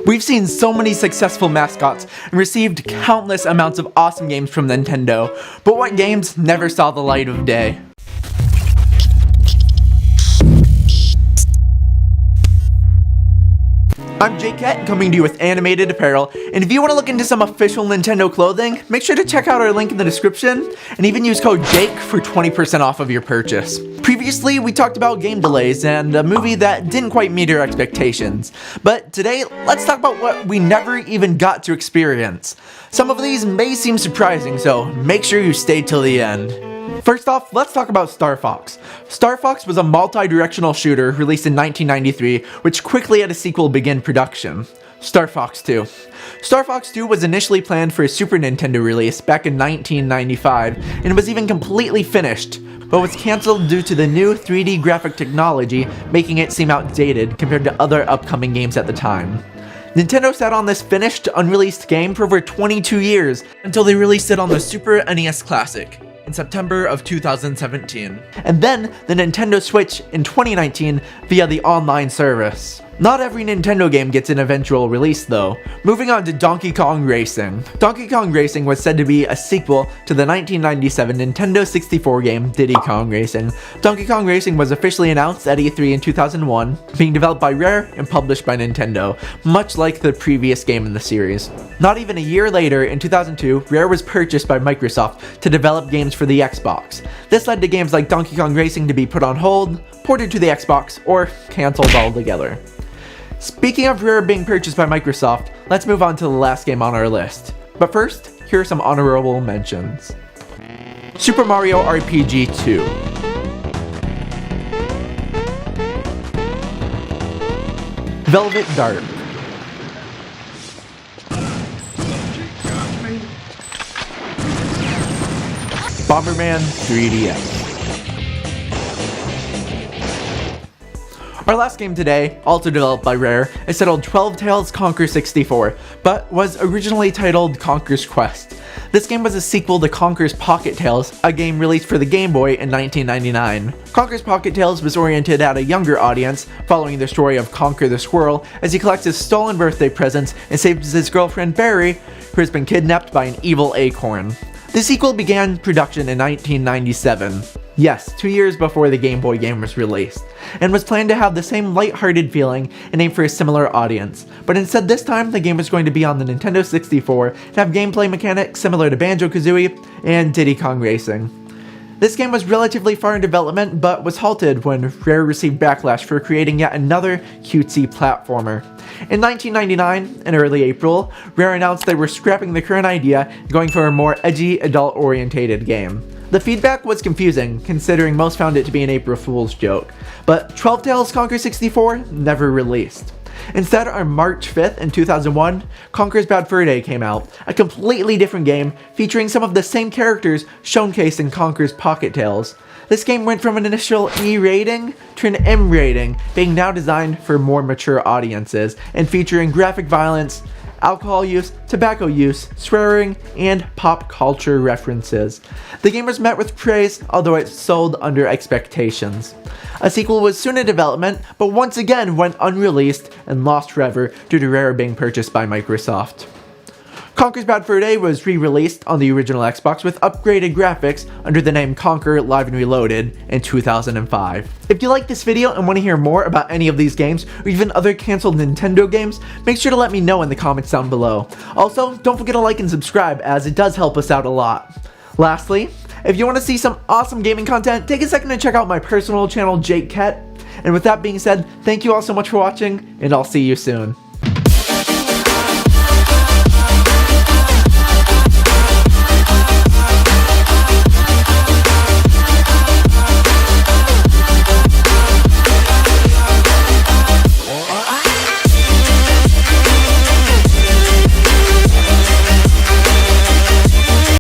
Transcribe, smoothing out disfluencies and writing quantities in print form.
We've seen so many successful mascots and received countless amounts of awesome games from Nintendo, but what games never saw the light of day? I'm Jake coming to you with Animated Apparel, and if you want to look into some official Nintendo clothing, make sure to check out our link in the description, and even use code JAKE for 20% off of your purchase. Previously, we talked about game delays and a movie that didn't quite meet our expectations, but today, let's talk about what we never even got to experience. Some of these may seem surprising, so make sure you stay till the end. First off, let's talk about Star Fox. Star Fox was a multi-directional shooter released in 1993, which quickly had a sequel begin production. Star Fox 2. Star Fox 2 was initially planned for a Super Nintendo release back in 1995, and was even completely finished, but was cancelled due to the new 3D graphic technology, making it seem outdated compared to other upcoming games at the time. Nintendo sat on this finished, unreleased game for over 22 years, until they released it on the Super NES Classic in September of 2017, and then the Nintendo Switch in 2019 via the online service. Not every Nintendo game gets an eventual release though. Moving on to Donkey Kong Racing. Donkey Kong Racing was said to be a sequel to the 1997 Nintendo 64 game Diddy Kong Racing. Donkey Kong Racing was officially announced at E3 in 2001, being developed by Rare and published by Nintendo, much like the previous game in the series. Not even a year later, in 2002, Rare was purchased by Microsoft to develop games for the Xbox. This led to games like Donkey Kong Racing to be put on hold, ported to the Xbox, or cancelled altogether. Speaking of Rare being purchased by Microsoft, let's move on to the last game on our list. But first, here are some honorable mentions. Super Mario RPG 2. Velvet Dark. Bomberman 3DS. Our last game today, also developed by Rare, is titled 12 Tales Conker 64, but was originally titled Conker's Quest. This game was a sequel to Conker's Pocket Tales, a game released for the Game Boy in 1999. Conker's Pocket Tales was oriented at a younger audience, following the story of Conker the Squirrel as he collects his stolen birthday presents and saves his girlfriend Barry, who has been kidnapped by an evil acorn. The sequel began production in 1997. Yes, 2 years before the Game Boy game was released, and was planned to have the same light-hearted feeling and aim for a similar audience, but instead this time the game was going to be on the Nintendo 64 and have gameplay mechanics similar to Banjo-Kazooie and Diddy Kong Racing. This game was relatively far in development, but was halted when Rare received backlash for creating yet another cutesy platformer. In 1999, in early April, Rare announced they were scrapping the current idea and going for a more edgy, adult-orientated game. The feedback was confusing, considering most found it to be an April Fool's joke, but 12 Tales Conker 64 never released. Instead, on March 5th in 2001, Conker's Bad Fur Day came out, a completely different game featuring some of the same characters showcased in Conker's Pocket Tales. This game went from an initial E rating to an M rating, being now designed for more mature audiences, and featuring graphic violence, alcohol use, tobacco use, swearing, and pop culture references. The game was met with praise, although it sold under expectations. A sequel was soon in development, but once again went unreleased and lost forever due to Rare being purchased by Microsoft. Conker's Bad Fur Day was re-released on the original Xbox with upgraded graphics under the name Conker Live and Reloaded in 2005. If you like this video and want to hear more about any of these games, or even other cancelled Nintendo games, make sure to let me know in the comments down below. Also, don't forget to like and subscribe, as it does help us out a lot. Lastly, if you want to see some awesome gaming content, take a second to check out my personal channel, Jake. And with that being said, thank you all so much for watching, and I'll see you soon.